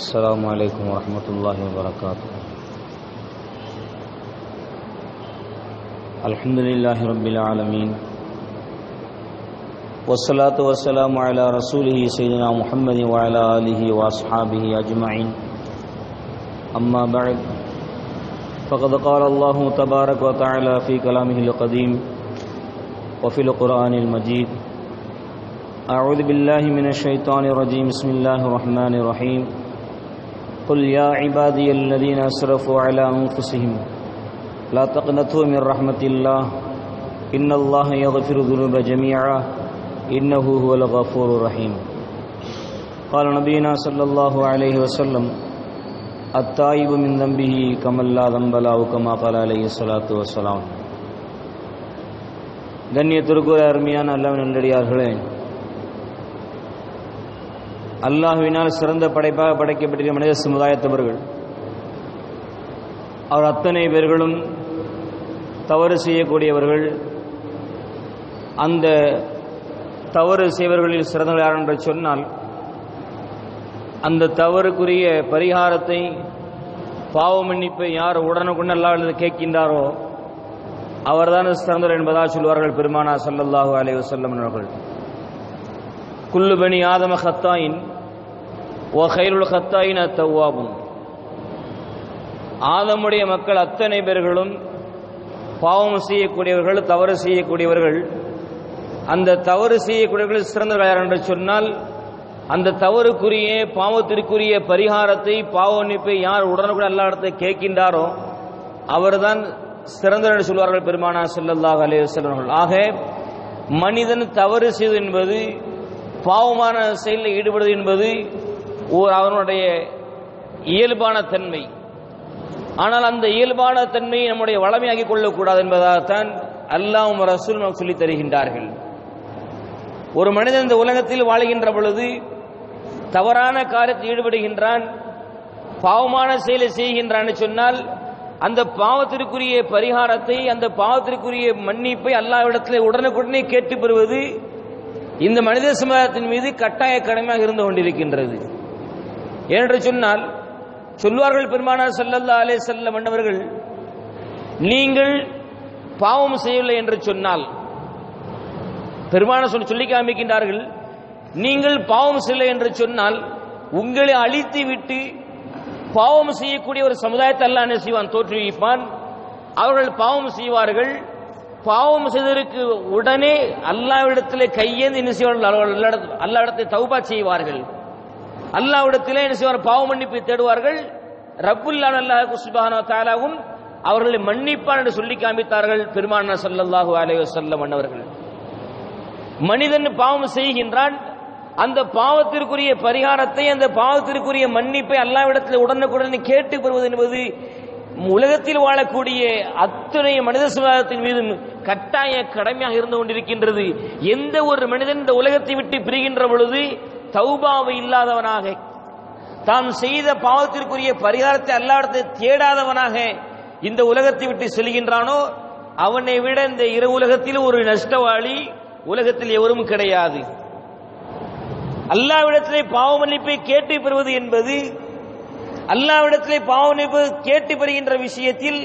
السلام عليكم ورحمة الله وبركاته. الحمد لله رب العالمين، والصلاة والسلام على رسوله سيدنا محمد وعلى آله وأصحابه أجمعين. أما بعد، فقد قال الله تبارك وتعالى في كلامه القديم وفي القرآن المجيد: أعوذ بالله من الشيطان الرجيم. بسم الله الرحمن الرحيم. قل يا عبادي الذين أسرفوا على أنفسهم لا تقنطوا من رحمة الله إن الله يغفر الذنوب جميعا إنه هو الغفور الرحيم. قال نبينا صلى الله عليه وسلم: التائب من ذنبه كمن لا ذنب له كما قال عليه الصلاة والسلام. கண்ணியத்திற்குரிய அருமையான அல்லாஹ்வின் நல்லடியார்களே, அல்லாஹ்வினால் சிறந்த படைப்பாக படைக்கப்பட்டிருக்கிற மனித சமுதாயத்தவர்கள் அவர் அத்தனை பேர்களும் தவறு செய்யக்கூடியவர்கள். அந்த தவறு செய்வர்களில் சிறந்தவர் யார் என்று சொன்னால், அந்த தவறுக்குரிய பரிகாரத்தை, பாவ மன்னிப்பை யார் உடனுக்குடன் அல்லாஹ்விடத்தில் கேட்கின்றாரோ அவர்தான் சிறந்தவர் என்பதாக சொல்வார்கள் பெருமானார் ஸல்லல்லாஹு அலைஹி வஸல்லம் அவர்கள். குல்லு பனி ஆதம ஹத்தாயின் வ கைருல் ஹத்தாயின் அத்தவ்வாபுன். ஆதமுடைய மக்கள் அத்தனை பேர்களும் பாவம் செய்யக்கூடியவர்கள், தவறு செய்யக்கூடியவர்கள். அந்த தவறு செய்யக்கூடியவர்கள் சிறந்தவர்கள் யார் என்று சொன்னால், அந்த தவறுக்குரிய பாவத்திற்குரிய பரிகாரத்தை, பாவ மன்னிப்பை யார் உடனுக்குடன் அல்லாஹ்விடத்தை கேட்கின்றாரோ அவர்தான் சிறந்தவர் என்று சொல்வார்கள் பெருமானார் ஸல்லல்லாஹு அலைஹி வஸல்லம் அவர்கள். ஆக மனிதன் தவறு செய்வது என்பது, பாவமான செயலில் ஈடுபடுவது என்பது அவனுடைய இயல்பான தன்மை. ஆனால் அந்த இயல்பான தன்மையை நம்முடைய வளமையாக்கிக் கொள்ளக்கூடாது என்பதாகத்தான் அல்லாஹ்வும் ரசூலும் நமக்கு சொல்லித் தருகின்றார்கள். ஒரு மனிதன் இந்த உலகத்தில் வாழ்கின்ற பொழுது தவறான காரியத்தில் ஈடுபடுகின்றான், பாவமான செயலை செய்கின்றான் சொன்னால், அந்த பாவத்திற்குரிய பரிகாரத்தை, அந்த பாவத்திற்குரிய மன்னிப்பை அல்லாஹ்விடத்தில் உடனுக்குடனே கேட்டு பெறுவது இந்த மனித சமுதாயத்தின் மீது கட்டாய கடமையாக இருந்து கொண்டிருக்கின்றது. ஏனென்று சொன்னால், சொல்வார்கள் பெருமானார் ஸல்லல்லாஹு அலைஹி வஸல்லம் அவர்கள், நீங்கள் பாவம் செய்யவில்லை என்று சொன்னால், பெருமானார் சொல்லி காமிக்கின்றார்கள், நீங்கள் பாவம் செய்யவில்லை என்று சொன்னால் உங்களை அழித்து விட்டு பாவம் செய்யக்கூடிய ஒரு சமுதாயத்தை அல்லாஹ் என்ன செய்வான், தோற்றுவிப்பான். அவர்கள் பாவம் செய்வார்கள். பாவம் செய்ததற்கு உடனே அல்லாஹ்விடத்திலே கையேந்தி என்ன செய்வார்கள், அல்லாஹ்விடத்தை தௌபா செய்வார்கள். அல்லாஹ்விடத்திலே என்ன செய்வார், பாவ மன்னிப்பை தேடுவார்கள். ரப்புல் அல்லாஹ் சுப்ஹானஹு வ தஆலாவும் அவர்களை மன்னிப்பான் என்று சொல்லி காமித்தார்கள் பெருமானார் ஸல்லல்லாஹு அலைஹி வஸல்லம் அவர்கள். மனிதன் பாவம் செய்கின்றான், அந்த பாவத்திற்குரிய பரிகாரத்தை, அந்த பாவத்திற்குரிய மன்னிப்பை அல்லாஹ்விடத்தில் உடனுக்குடன் கேட்டு பெறுவது என்பது உலகத்தில் வாழக்கூடிய அத்தனை மனித சமுதாயத்தின் மீது கட்டாய கடமையாக இருந்து கொண்டிருக்கின்றது. எந்த ஒரு மனிதன் இந்த உலகத்தை விட்டு பிரிகின்ற பொழுது தௌபாவை இல்லாதவனாக, தான் செய்த பாவத்திற்குரிய பரிகாரத்தை அல்லாஹ்விடத்தை தேடாதவனாக இந்த உலகத்தை விட்டு செல்கின்றானோ அவனை விட இந்த இரு உலகத்தில் ஒரு நஷ்டவாளி உலகத்தில் எவரும் கிடையாது. அல்லாஹ்விடத்திலே பாவ மன்னிப்பை கேட்டு பெறுவது என்பது, அல்லாஹ்விடத்திலே பாவ மன்னிப்பு கேட்டு பெறுகின்ற விஷயத்தில்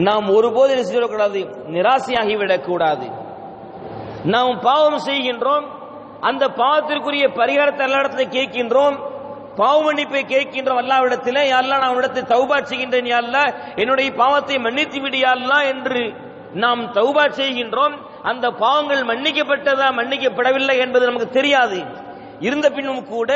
நாம் ஒருபோது என்ன செய்யக்கூடாது, நிராசையாகிவிடக்கூடாது. நாம் பாவம் செய்கின்றோம், அந்த பாவத்திற்குரிய பரிகாரத்தை அல்லாஹ்விடத்தில் கேட்கின்றோம், பாவ மன்னிப்பை கேட்கின்றோம் அல்லாஹ்விடத்திலே. யா அல்லாஹ், நான் உன்னிடத்தை தௌபா செய்கின்றேன், யா அல்லாஹ் என்னுடைய பாவத்தை மன்னித்து விடு யா அல்லாஹ் என்று நாம் தௌபா செய்கின்றோம். அந்த பாவங்கள் மன்னிக்கப்பட்டதா மன்னிக்கப்படவில்லை என்பது நமக்கு தெரியாது. இருந்த பின்னும் கூட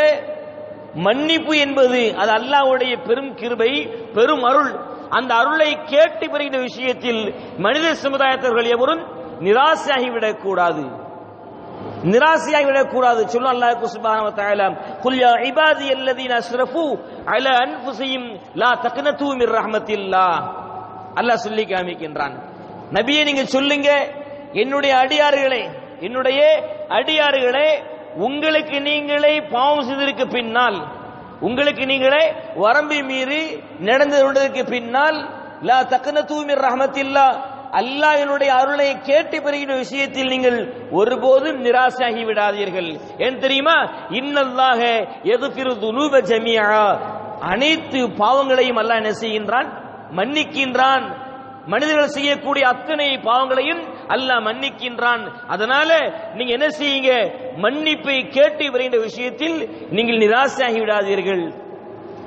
மன்னிப்பு என்பது அது அல்லாஹ்வுடைய பெரும் கிருபை, பெரும் அருள். அந்த அருளை கேட்டு பெறுகின்ற விஷயத்தில் மனித சமுதாயத்தவர்கள் எவரும் நிராசையாகிவிடக்கூடாது, நிராசையாகிவிடக்கூடாது. சொல்ல அல்லாஹ் சுப்ஹானஹு வ தஆலா, குல் யா இபாதி அல்லதீன அஸ்ரஃபு அலா அன்ஃபுஸிஹிம் லா தக்னது மிர் ரஹ்மத்தில்லாஹ். அல்லாஹ் சொல்லி காமிக்கின்றான், நபியே நீங்க சொல்லுங்க, என்னுடைய அடியார்களே, என்னுடைய அடியார்களே, உங்களுக்கு நீங்களே பாவம் செய்ததற்கு பின்னால், உங்களுக்கு நீங்களே வரம்பை மீறி நடந்து கொண்டதற்கு பின்னால், லா தக்னது மிர் ரஹ்மத்தில்லாஹ், அல்லாஹ்வினுடைய அருளை கேட்டு பெறுகிற விஷயத்தில் நீங்கள் ஒருபோதும் நிராசையாகி விடாதீர்கள். ஏன் தெரியுமா? இன்னல்லாஹ யக்ஃபிரு துனூப ஜமீஆ, அனைத்து பாவங்களையும் அல்லாஹ் என்ன செய்கின்றான்? மன்னிக்கின்றான். மனிதர்கள் செய்யக்கூடிய அத்தனை பாவங்களையும் அல்லாஹ் மன்னிக்கின்றான். அதனால நீங்க என்ன செய்யுங்க? மன்னிப்பை கேட்டு வருகின்ற விஷயத்தில் நீங்கள் நிராசையாகி விடாதீர்கள்.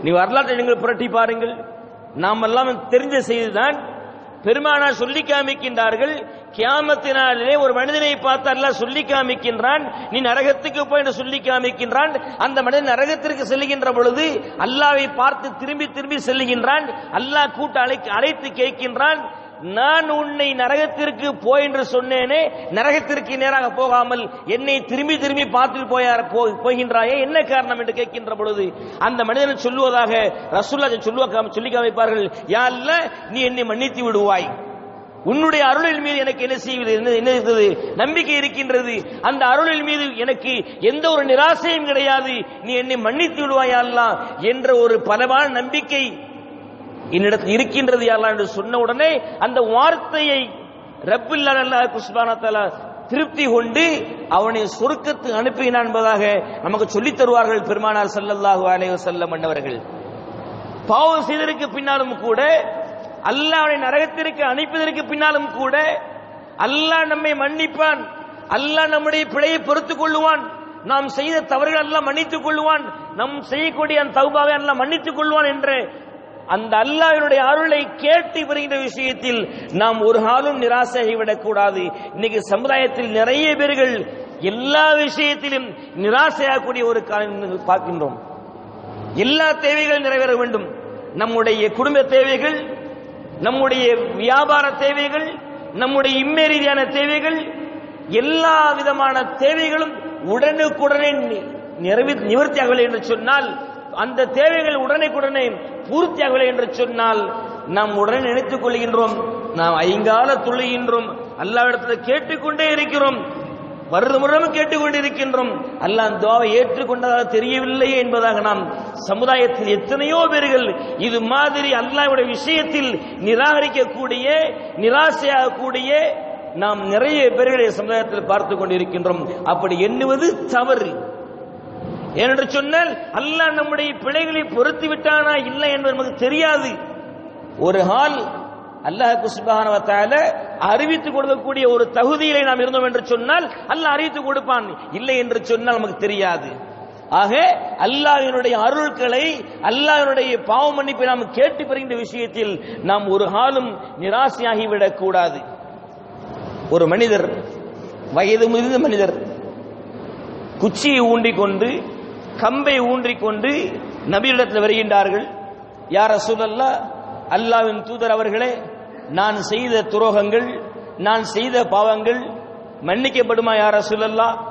நீ வரலாற்றை நீங்கள் புரட்டி பாருங்கள். நாம் எல்லாம் தெரிஞ்ச செய்திதான். பெருமானார் சொல்லி காமிக்கின்றார்கள், கியாமத்தினாலே ஒரு மனிதனை பார்த்து அல்லாஹ் சொல்லி காமிக்கின்றான், நீ நரகத்துக்கு போய் என்று சொல்லி காமிக்கின்றான். அந்த மனிதன் நரகத்திற்கு செல்லுகின்ற பொழுது அல்லாஹ்வை பார்த்து திரும்பி திரும்பி செல்லுகின்றான். அல்லாஹ் கூட்ட அழைத்து கேட்கின்றான், நான் உன்னை நரகத்திற்கு போய் என்று சொன்னேனே, நரகத்திற்கு நேராக போகாமல் என்னை திரும்பி திரும்பி பார்த்து போகின்றாயே, என்ன காரணம் என்று கேட்கின்ற பொழுது அந்த மனிதன் சொல்லுவதாக ரசூலுல்லாஹ் சொல்லி காமிப்பார்கள், யா அல்லாஹ், நீ என்னை மன்னித்து விடுவாய், உன்னுடைய அருளின் மீது எனக்கு என்ன செய்வது, என்ன இருக்கிறது, நம்பிக்கை இருக்கின்றது, அந்த அருளின் மீது எனக்கு எந்த ஒரு நிராசையும் கிடையாது, நீ என்னை மன்னித்து விடுவாய் அல்லாஹ் என்ற ஒரு பலமான நம்பிக்கை என்னிடத்தில் இருக்கின்றது யா அல்லாஹ் என்று சொன்ன உடனே அந்த வார்த்தையை ரப்பில் அல்லாஹ் சுப்ஹானஹு வ தஆலா திருப்தி கொண்டு அவனை சொர்க்கத்துக்கு அனுப்பினான் என்பதாக நமக்கு சொல்லித் தருவார்கள் பெருமானார் ஸல்லல்லாஹு அலைஹி வஸல்லம் அவர்கள். பாவம் செய்ததற்கு பின்னாலும் கூட, அல்லாஹ் அவனை நரகத்திற்கு அனுப்பியதற்கு பின்னாலும் கூட அல்லாஹ் நம்மை மன்னிப்பான், அல்லாஹ் நம்முடைய பிழையை பொறுத்துக் கொள்ளுவான், நாம் செய்த தவறுகள் அல்லாஹ் மன்னித்துக் கொள்ளுவான், நம் செய்யக்கூடிய அந்த தௌபாவை அல்லாஹ் மன்னித்துக் கொள்வான் என்று அந்த அல்லாஹ்வினுடைய அருளை கேட்டு வருகின்ற விஷயத்தில் நாம் ஒரு காலம் நிராசையாகிவிடக் கூடாது. இன்னைக்கு சமுதாயத்தில் நிறைய பேர்கள் எல்லா விஷயத்திலும் நிராசையாகக்கூடிய ஒரு பார்க்கின்றோம். எல்லா தேவைகளும் நிறைவேற வேண்டும். நம்முடைய குடும்ப தேவைகள், நம்முடைய வியாபார தேவைகள், நம்முடைய இம்மை ரீதியான தேவைகள், எல்லா விதமான தேவைகளும் உடனுக்குடனே நிவர்த்தியாகவில்லை என்று சொன்னால், அந்த தேவைகள் உடனே பூர்த்தியாகவில்லை என்று சொன்னால் நாம் உடனே நினைத்துக் கொள்கின்றோம், நாம் ஐங்கால தொழுகின்றோம், அல்லாஹ்விடத்தில் கேட்டுக்கொண்டே இருக்கிறோம், வருடமும் கேட்டுக்கொண்டிருக்கின்றோம், அல்லாஹ் துஆவை ஏற்றுக்கொண்டதாக தெரியவில்லையே என்பதாக நாம் சமுதாயத்தில் எத்தனையோ பேர்கள் இது மாதிரி அல்லாஹ்வுடைய விஷயத்தில் நிராகரிக்கக்கூடிய, நிராசையாகக்கூடிய நாம் நிறைய பேர்களை சமுதாயத்தில் பார்த்துக் கொண்டிருக்கின்றோம். அப்படி எண்ணுவது தவறு. ஏனென்று சொன்னால் அல்லாஹ் நம்முடைய பிழைகளை பொறுத்து விட்டானா இல்லை என்பது நமக்கு தெரியாது. ஒரு ஹால் அல்லாஹ் சுப்ஹானஹு வ தஆலா அறிவித்துக் கொடுக்கக்கூடிய ஒரு தகுதியிலே நாம் இருந்தோம் என்று சொன்னால் அல்லாஹ் அறிவித்துக் கொடுப்பான், இல்லை என்று சொன்னால் நமக்கு தெரியாது. ஆக அல்லாஹ்வினுடைய அருள்களை, அல்லாஹ்வினுடைய பாவ மன்னிப்பை நாம் கேட்டு பெறுகின்ற விஷயத்தில் நாம் ஒரு காலம் நிராசையாகிவிடக் கூடாது. ஒரு மனிதர், வயது முதிர்ந்த மனிதர், குச்சியை ஊண்டிக்கொண்டு கம்பை ஊன்றிக்கொண்டு நபியிடத்தில் வருகின்றார்கள். யா ரசூலல்லாஹ், அல்லாஹ்வின் தூதர் அவர்களே, நான் செய்த துரோகங்கள், நான் செய்த பாவங்கள் மன்னிக்கப்படுமா யா ரசூலல்லாஹ்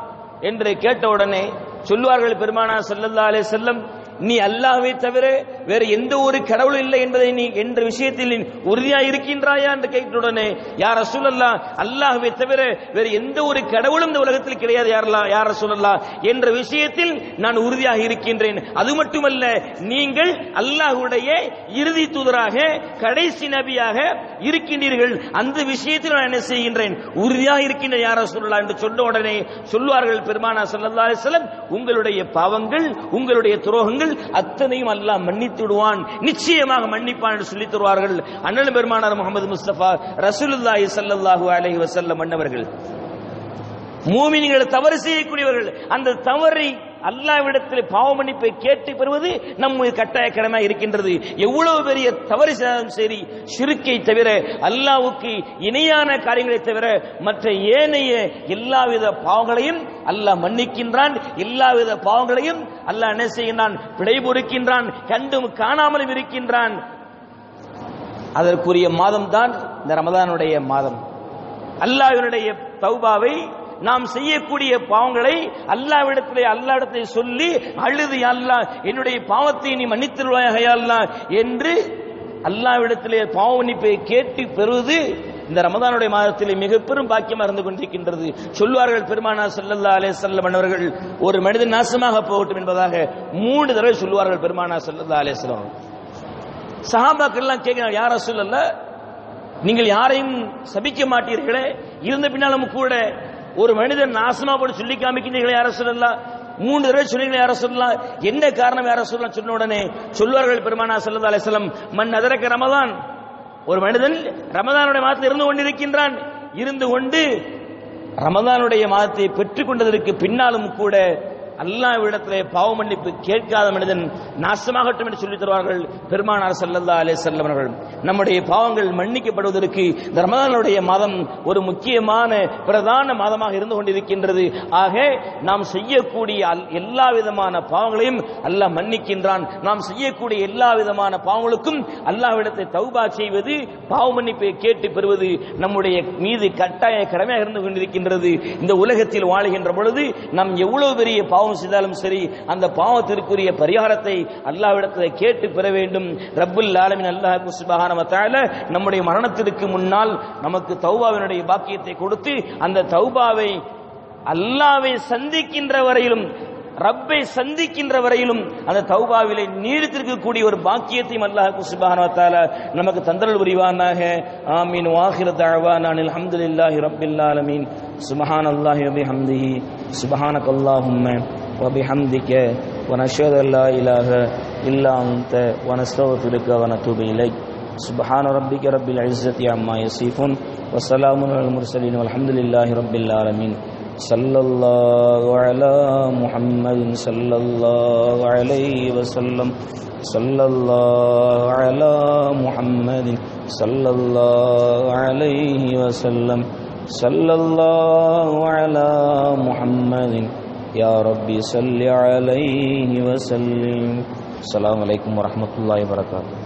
என்று கேட்டவுடனே சொல்வார்கள் பெருமானார் ஸல்லல்லாஹு அலைஹி வஸல்லம், நீ அல்லாஹ்வை தவிர வேறு எந்த ஒரு கடவுள் இல்லை என்பதை நீ என்ற விஷயத்தில் நீ உறுதியாக இருக்கின்றாயா என்று கேட்டவுடனே, யா ரசூலல்லாஹ், அல்லாஹ்வை தவிர வேறு எந்த ஒரு கடவுளும் இந்த உலகத்தில் கிடையாது யா ரசூலல்லாஹ் என்ற விஷயத்தில் நான் உறுதியாக இருக்கின்றேன். அது மட்டுமல்ல, நீங்கள் அல்லாஹ்வுடைய இறுதி தூதராக, கடைசி நபியாக இருக்கின்றீர்கள், அந்த விஷயத்தில் நான் என்ன செய்கின்றேன், உறுதியாக இருக்கின்றேன் யா ரசூலல்லாஹ் என்று சொன்ன உடனே சொல்வார்கள் பெருமானார் ஸல்லல்லாஹு அலைஹி வஸல்லம், உங்களுடைய பாவங்கள், உங்களுடைய துரோகங்கள் அத்தனையும் அல்லாஹ் மன்னித்து விடுவான், நிச்சயமாக மன்னிப்பான் என்று சொல்லித் தருவார்கள் அண்ணல் பெருமானார் முஹம்மது முஸ்தபா ரசூலுல்லாஹி ஸல்லல்லாஹு அலைஹி வஸல்லம் அன்னவர்கள். மூமின்கள் தவறு செய்யக்கூடியவர்கள், அந்த தவறை அல்லாஹ்விடத்தில் பாவ மன்னிப்பை கேட்டு பெறுவது நம்ம கட்டாய கடமை இருக்கின்றது. எவ்வளவு பெரிய தவறு செய்தாலும் சரி, ஷிர்க்கை தவிர, அல்லாஹ்வுக்கு இணையான காரியங்களை தவிர மற்ற ஏனைய எல்லாவித பாவங்களையும் அல்லாஹ் மன்னிக்கின்றான். எல்லாவித பாவங்களையும் அல்லாஹ் என்ன செய்கின்றான், பிழை பொறுக்கின்றான், கண்டும் காணாமலும் இருக்கின்றான். அதற்குரிய மாதம் தான் இந்த ரமதானுடைய மாதம். அல்லாஹ்வினுடைய தௌபாவை, நாம் செய்யக்கூடிய பாவங்களை அல்லாஹ்விடத்திலே சொல்லி அழுது, அல்லாஹ் என்னுடைய பாவத்தை நீ மன்னித்துள்ளாயாக அல்லாஹ் என்று அல்லாஹ்விடத்திலே பாவ மன்னிப்பை கேட்டு பெறுவது இந்த ரமதானுடைய மாதத்திலே மிக பெரும் பாக்கியமாக இருந்து கொண்டிருக்கின்றது. சொல்வார்கள் பெருமானார் ஸல்லல்லாஹு அலைஹி வஸல்லம் அவர்கள், ஒரு மனிதன் நாசமாக போகட்டும் என்பதாக 3 தடவை சொல்வார்கள் பெருமானார் ஸல்லல்லாஹு அலைஹி வஸல்லம். சஹாபாக்கள் எல்லாம் கேட்கிறாங்க, யா ரசூலல்லாஹ், நீங்கள் யாரையும் சபிக்க மாட்டீர்களே, இருந்த பின்னாலும் கூட ஒரு மனிதன் நாசமா போட்டு சொல்லி காமிக்கிறீர்களே யார சொல்லலாம், 3 தடவை சொன்னீங்களே யார சொல்லலாம், என்ன காரணம் யார சொல்லலாம் சொன்ன உடனே சொல்வார்கள் பெருமானா ஸல்லல்லாஹு அலைஹி வஸல்லம், மன் அதரக ரமதான், ஒரு மனிதன் ரமதானுடைய மாதத்தில் இருந்து கொண்டிருக்கின்றான், இருந்து கொண்டு ரமதானுடைய மாதத்தை பெற்றுக் கொண்டதற்கு பின்னாலும் கூட அல்லாஹ்விடத்திலே பாவ மன்னிப்பு கேட்காத மனிதன் நாசமாகட்டும் என்று சொல்லித் தருவார்கள் பெருமானார் ஸல்லல்லாஹு அலைஹி வஸல்லம் அவர்கள். நம்முடைய பாவங்கள் மன்னிக்கப்படுவதற்கு இந்த ரமதானுடைய மாதம் ஒரு முக்கியமான பிரதான மாதமாக இருந்து கொண்டிருக்கின்றது. ஆக நாம் செய்யக்கூடிய எல்லா விதமான பாவங்களையும் அல்லாஹ் மன்னிக்கின்றான். நாம் செய்யக்கூடிய எல்லா விதமான பாவங்களுக்கும் அல்லாஹ்விடத்தை தௌபா செய்வது, பாவ மன்னிப்பை கேட்டு பெறுவது நம்முடைய மீது கட்டாய கடமையாக இருந்து கொண்டிருக்கின்றது. இந்த உலகத்தில் வாழுகின்ற பொழுது நாம் எவ்வளவு பெரிய பாவம் செய்தாலும் சரி, அந்த பாவத்திற்குரிய பரிகாரத்தை அல்லாஹ்விடத்தில் கேட்டு பெற வேண்டும். ரப்புல் ஆலமீன் அல்லாஹ் சுப்ஹானஹு வ தஆலா நம்முடைய மரணத்திற்கு முன்னால் நமக்கு தௌபாவினுடைய பாக்கியத்தை கொடுத்து அந்த தௌபாவை அல்லாஹ்வை சந்திக்கின்ற வரையிலும், ரப்பை சந்திக்கின்ற வரையிலும் அந்த தௌபாவிலே நீடித்திருக்கக்கூடிய ஒரு பாக்கியத்தையும் அல்லாஹ் சுப்ஹானஹு வ தஆலா நமக்கு தந்தருள் புரிவானாக. ஆமீன். வாஹிரு தஅவானா அல்ஹம்துலில்லாஹி ரப்பில் ஆலமீன். சுப்ஹானல்லாஹி வ பிஹம்திஹி சுப்ஹானக்கல்லாஹும்ம வ பிஹம்திக வ நஷ்ஹது அல்லா இலாஹ இல்லா அன்த வ நஸ்தக்ஃபிருக வ நதூபு இலைக். சுப்ஹான ரப்பிக ரப்பில் இஸ்ஸத்தி அம்மா யஸிஃபூன் வ ஸலாமுன் அலல் முர்ஸலீன் வல்ஹம்துலில்லாஹி ரப்பில் ஆலமீன். ஸல்லல்லாஹு அலா முஹம்மதின் ஸல்லல்லாஹு அலைஹி வஸல்லம். ஸல்லல்லாஹு அலா முஹம்மதின் ஸல்லல்லாஹு அலைஹி வஸல்லம். ஸல்லல்லாஹு அலா முஹம்மதின் யா ரப்பி ஸல்லி அலைஹி வஸல்லிம். அஸ்ஸலாமு அலைக்கும் வரஹ்மத்துல்லாஹி வபரகாத்துஹு.